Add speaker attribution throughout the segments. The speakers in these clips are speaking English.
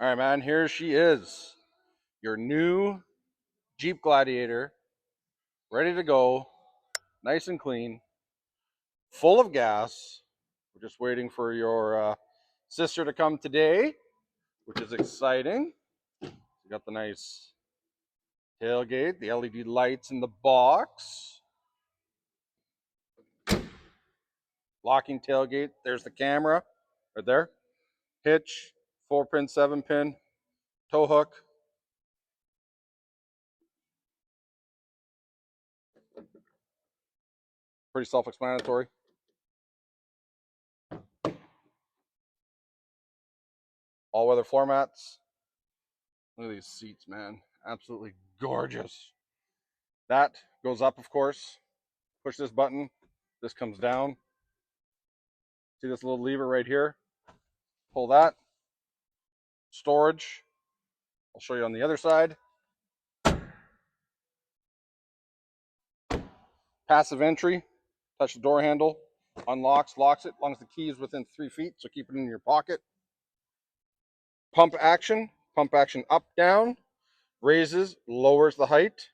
Speaker 1: All right, man, here she is. Your new Jeep Gladiator, ready to go, nice and clean, full of gas. We're just waiting for your sister to come today, which is exciting. You got the nice tailgate, the LED lights in the box, locking tailgate. There's the camera right there. Hitch, 4-pin, 7-pin, tow hook. Pretty self-explanatory. All-weather floor mats. Look at these seats, man. Absolutely gorgeous. That goes up, of course. Push this button. This comes down. See this little lever right here? Pull that. Storage. I'll show you on the other side. Passive entry. Touch the door handle. Unlocks, locks it, as long as the key is within 3 feet, so keep it in your pocket. Pump action. Pump action up, down. Raises, lowers the height.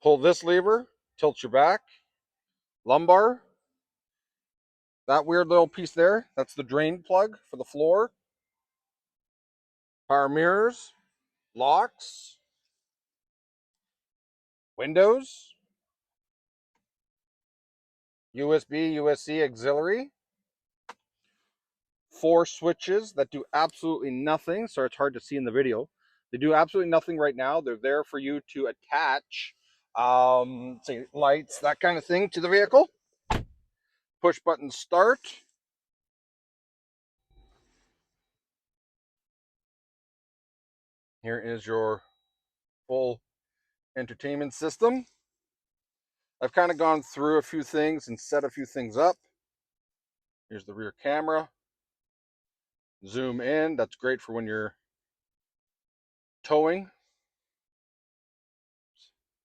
Speaker 1: Pull this lever. Tilt your back. Lumbar. That weird little piece there, that's the drain plug for the floor. Power mirrors. Locks. Windows. USB, USB auxiliary. 4 switches that do absolutely nothing, so it's hard to see in the video. They do absolutely nothing right now. They're there for you to attach, say lights, that kind of thing to the vehicle. Push button start. Here is your full entertainment system. I've kind of gone through a few things and set a few things up. Here's the rear camera. Zoom in. That's great for when you're towing.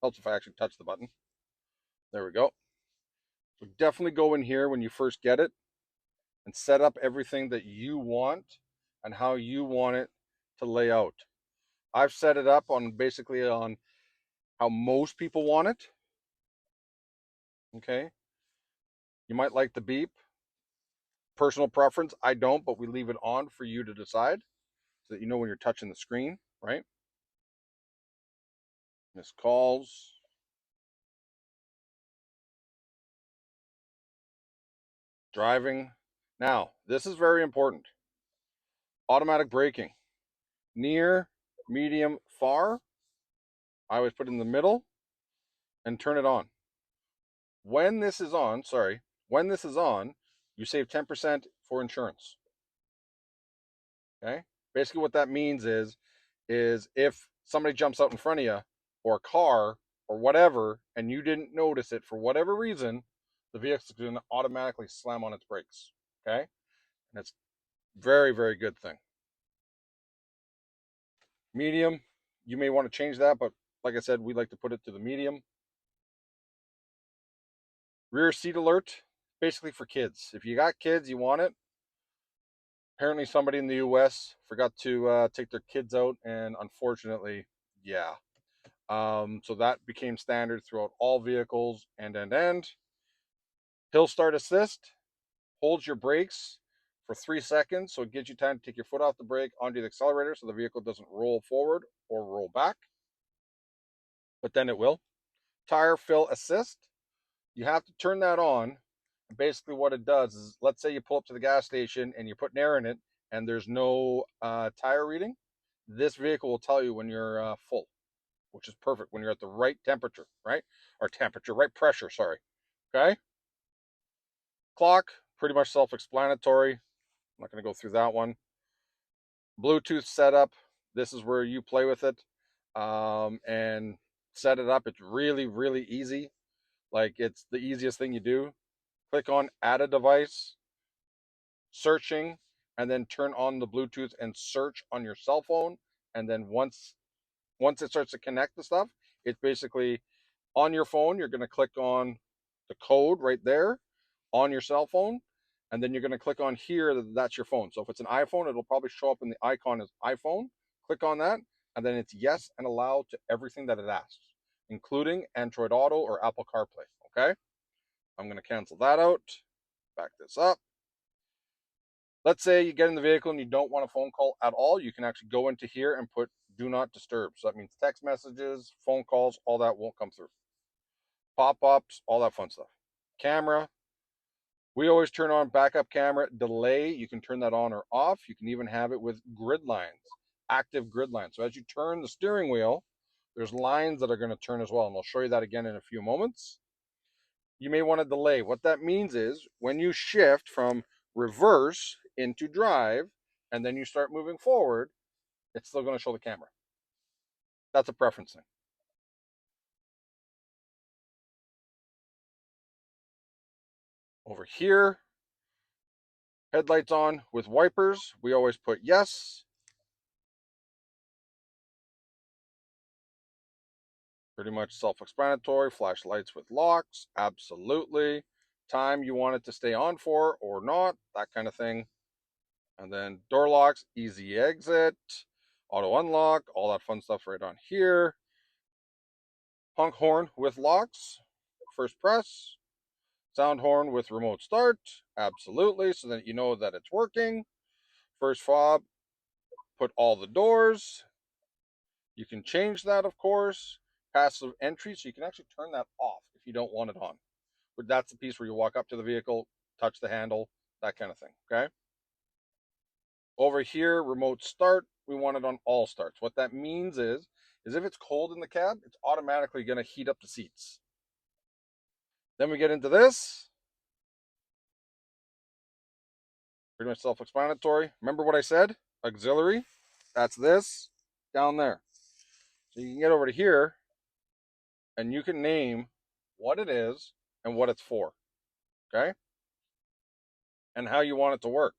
Speaker 1: Helps if I actually touch the button. There we go. So definitely go in here when you first get it and set up everything that you want and how you want it to lay out. I've set it up on basically on how most people want it. Okay. You might like the beep. Personal preference, I don't, but we leave it on for you to decide so that you know when you're touching the screen, right? Missed calls. Driving. Now, this is very important. Automatic braking. Near, medium, far. I always put it in the middle and turn it on. When this is on, you save 10% for insurance. Okay? Basically what that means is if somebody jumps out in front of you or a car or whatever and you didn't notice it for whatever reason, the vehicle's going to automatically slam on its brakes. Okay? And it's very, very good thing. Medium, you may want to change that, but like I said, we like to put it to the medium. Rear seat alert, basically for kids. If you got kids, you want it. Apparently somebody in the US forgot to take their kids out, and unfortunately, yeah. So that became standard throughout all vehicles. And hill start assist holds your brakes for 3 seconds, so it gives you time to take your foot off the brake onto the accelerator so the vehicle doesn't roll forward or roll back, but then it will. Tire fill assist, you have to turn that on. And basically what it does is, let's say you pull up to the gas station and you're putting air in it and there's no tire reading, this vehicle will tell you when you're full, which is perfect when you're at the right temperature, right? Or temperature, right pressure, sorry. Okay? Clock, pretty much self-explanatory. I'm not going to go through that one. Bluetooth setup, this is where you play with it and set it up. It's really, really easy. Like, it's the easiest thing you do. Click on add a device, searching, and then turn on the Bluetooth and search on your cell phone. And then once it starts to connect the stuff, it's basically on your phone. You're going to click on the code right there on your cell phone, and then you're going to click on here. That's your phone. So if it's an iPhone, it'll probably show up in the icon as iPhone. Click on that, and then it's yes and allow to everything that it asks, including Android Auto or Apple CarPlay. Okay, I'm going to cancel that out. Back this up. Let's say you get in the vehicle and you don't want a phone call at all. You can actually go into here and put do not disturb. So that means text messages, phone calls, all that won't come through. Pop-ups, all that fun stuff. Camera, we always turn on backup camera delay. You can turn that on or off. You can even have it with grid lines, active grid lines. So as you turn the steering wheel, there's lines that are going to turn as well. And I'll show you that again in a few moments. You may want to delay. What that means is when you shift from reverse into drive and then you start moving forward, it's still going to show the camera. That's a preference thing. Over here, headlights on with wipers. We always put yes. Pretty much self-explanatory. Flashlights with locks, absolutely. Time you want it to stay on for or not, that kind of thing. And then door locks, easy exit, auto unlock, all that fun stuff right on here. Honk horn with locks, first press. Sound horn with remote start, absolutely, so that you know that it's working. First fob, put all the doors. You can change that, of course. Passive entry, so you can actually turn that off if you don't want it on. But that's the piece where you walk up to the vehicle, touch the handle, that kind of thing, okay? Over here, remote start, we want it on all starts. What that means is if it's cold in the cab, it's automatically going to heat up the seats. Then we get into this. Pretty much self-explanatory. Remember what I said? Auxiliary. That's this down there. So you can get over to here and you can name what it is and what it's for, okay? And how you want it to work.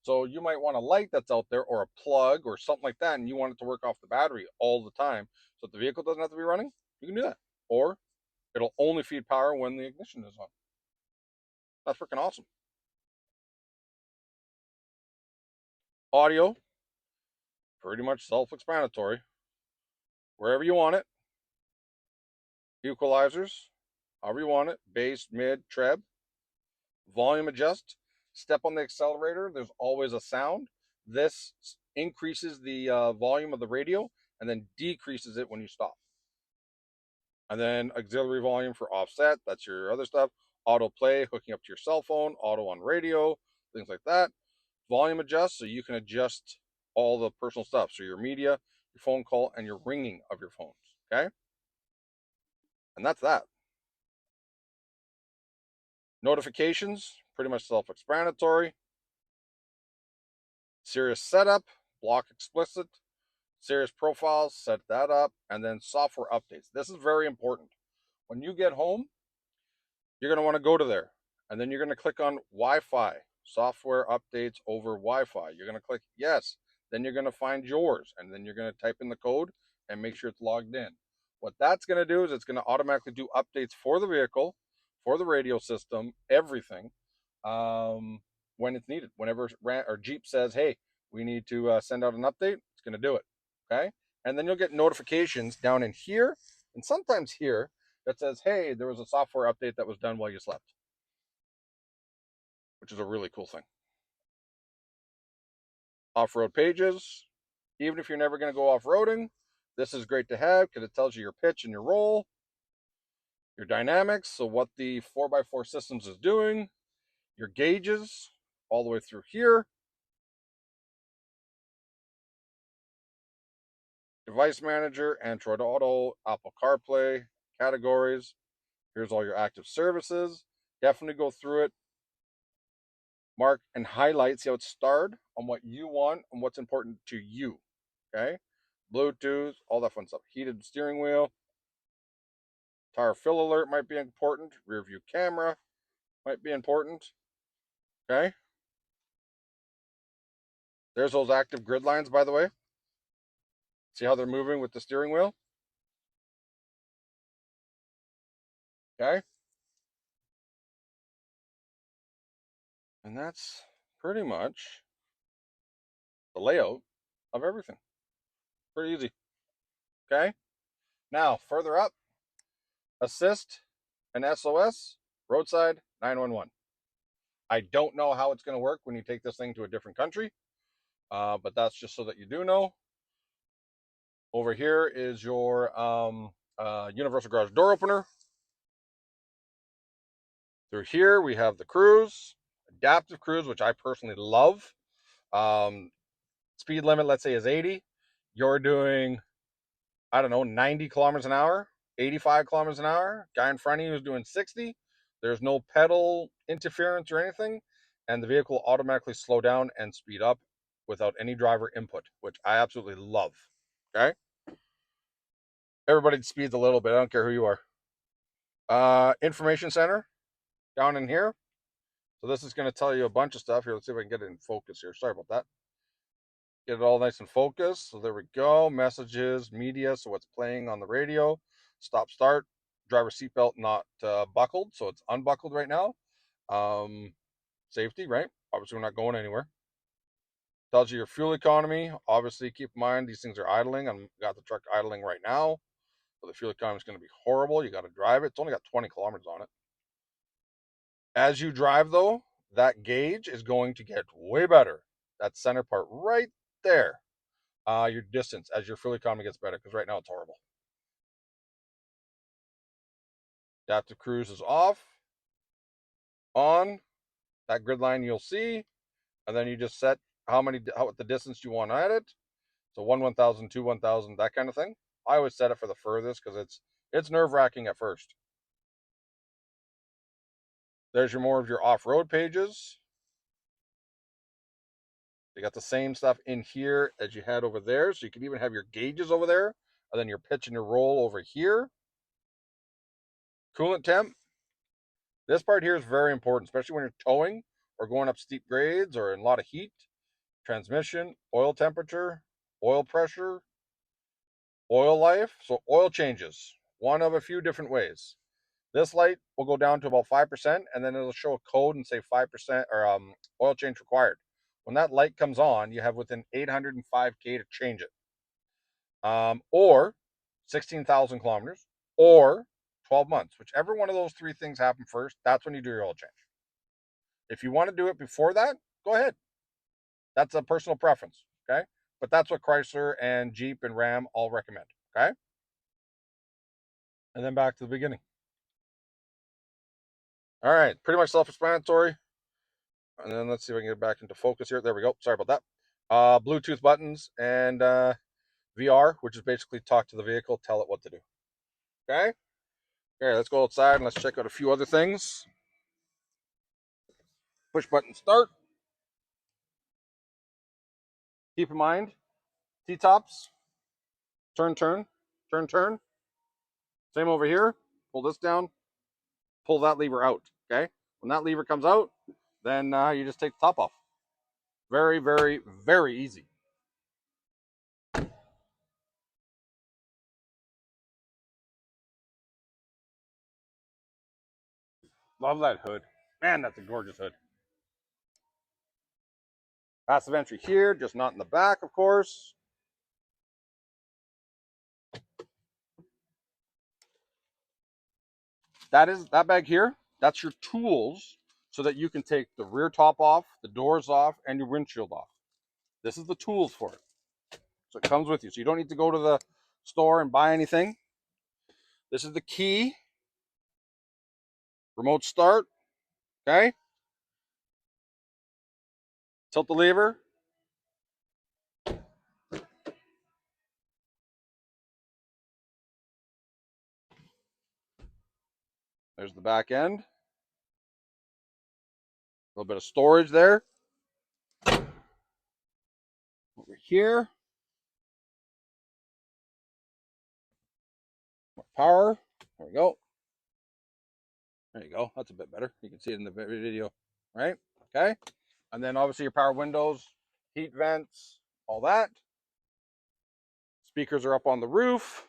Speaker 1: So you might want a light that's out there or a plug or something like that, and you want it to work off the battery all the time. So if the vehicle doesn't have to be running, you can do that. Or it'll only feed power when the ignition is on. That's freaking awesome. Audio, pretty much self-explanatory. Wherever you want it. Equalizers, however you want it. Bass, mid, treb. Volume adjust. Step on the accelerator. There's always a sound. This increases the volume of the radio and then decreases it when you stop. And then auxiliary volume for offset. That's your other stuff. Auto play, hooking up to your cell phone. Auto on radio, things like that. Volume adjust, so you can adjust all the personal stuff. So your media, your phone call, and your ringing of your phones. Okay? And that's that. Notifications, pretty much self-explanatory. Sirius setup, block explicit. Sirius profiles, set that up. And then software updates. This is very important. When you get home, you're going to want to go to there. And then you're going to click on Wi-Fi. Software updates over Wi-Fi. You're going to click yes. Then you're going to find yours. And then you're going to type in the code and make sure it's logged in. What that's going to do is it's going to automatically do updates for the vehicle, for the radio system, everything, when it's needed. Whenever Jeep says, hey, we need to send out an update, it's going to do it. Okay? And then you'll get notifications down in here and sometimes here that says, hey, there was a software update that was done while you slept, which is a really cool thing. Off-road pages. Even if you're never going to go off-roading, this is great to have because it tells you your pitch and your roll, your dynamics, so what the 4x4 systems is doing, your gauges, all the way through here. Device manager, Android Auto, Apple CarPlay, categories. Here's all your active services. Definitely go through it. Mark and highlight, see how it's starred on what you want and what's important to you. Okay? Bluetooth, all that fun stuff. Heated steering wheel. Tire fill alert might be important. Rear view camera might be important. Okay? There's those active grid lines, by the way. See how they're moving with the steering wheel? Okay? And that's pretty much the layout of everything. Pretty easy. Okay. Now, further up, assist and SOS, roadside 911. I don't know how it's going to work when you take this thing to a different country, but that's just so that you do know. Over here is your universal garage door opener. Through here, we have the cruise, adaptive cruise, which I personally love. Um, Speed limit, let's say, is 80. You're doing, I don't know, 90 kilometers an hour, 85 kilometers an hour. Guy in front of you is doing 60. There's no pedal interference or anything. And the vehicle will automatically slow down and speed up without any driver input, which I absolutely love. Okay. Everybody speeds a little bit. I don't care who you are. Information center down in here. So this is going to tell you a bunch of stuff here. Let's see if I can get it in focus here. Sorry about that. Get it all nice and focused. So there we go. Messages, media. So what's playing on the radio. Stop, start. Driver seatbelt not buckled. So it's unbuckled right now. Safety, right? Obviously, we're not going anywhere. Tells you your fuel economy. Obviously, keep in mind these things are idling. I've got the truck idling right now. So the fuel economy is going to be horrible. You got to drive it. It's only got 20 kilometers on it. As you drive, though, that gauge is going to get way better. That center part right there. Your distance as your fuel economy gets better, because right now it's horrible. Adaptive cruise is off. On. That grid line you'll see. And then you just set what the distance you want at it. So 1,000, 2, 1,000, that kind of thing. I always set it for the furthest because it's nerve-wracking at first. There's more of your off-road pages. You got the same stuff in here as you had over there. So you can even have your gauges over there. And then your pitch and your roll over here. Coolant temp. This part here is very important, especially when you're towing or going up steep grades or in a lot of heat. Transmission, oil temperature, oil pressure, oil life. So oil changes, one of a few different ways. This light will go down to about 5%, and then it'll show a code and say 5% or oil change required. When that light comes on, you have within 805K to change it. Or 16,000 kilometers, or 12 months. Whichever one of those three things happen first, that's when you do your oil change. If you want to do it before that, go ahead. That's a personal preference, okay? But that's what Chrysler and Jeep and Ram all recommend, okay? And then back to the beginning. All right, pretty much self-explanatory. And then let's see if I can get back into focus here. There we go. Sorry about that. Bluetooth buttons and VR, which is basically talk to the vehicle, tell it what to do. Okay? Okay, let's go outside and let's check out a few other things. Push button start. Keep in mind, T-tops, turn, turn, turn, turn. Same over here. Pull this down, pull that lever out. Okay? When that lever comes out, then you just take the top off. Very, very, very easy. Love that hood. Man, that's a gorgeous hood. Passive entry here, just not in the back, of course. That bag here, that's your tools so that you can take the rear top off, the doors off, and your windshield off. This is the tools for it. So it comes with you. So you don't need to go to the store and buy anything. This is the key. Remote start. Okay. Tilt the lever. There's the back end. A little bit of storage there. Over here. More power. There we go. There you go. That's a bit better. You can see it in the video, right? Okay. And then obviously your power windows, heat vents, all that. Speakers are up on the roof.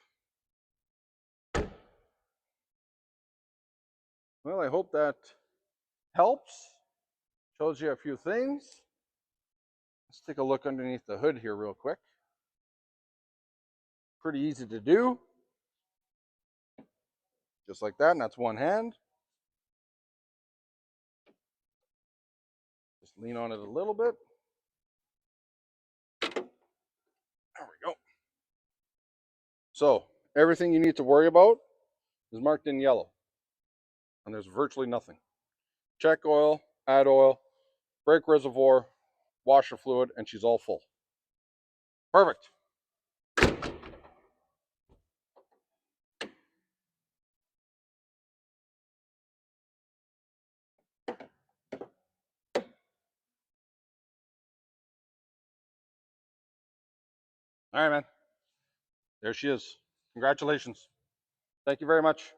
Speaker 1: Well, I hope that helps. Shows you a few things. Let's take a look underneath the hood here real quick. Pretty easy to do. Just like that, and that's one hand. Just lean on it a little bit. There we go. So everything you need to worry about is marked in yellow. And there's virtually nothing. Check oil, add oil, brake reservoir, washer fluid, and she's all full. Perfect. All right, man. There she is. Congratulations. Thank you very much.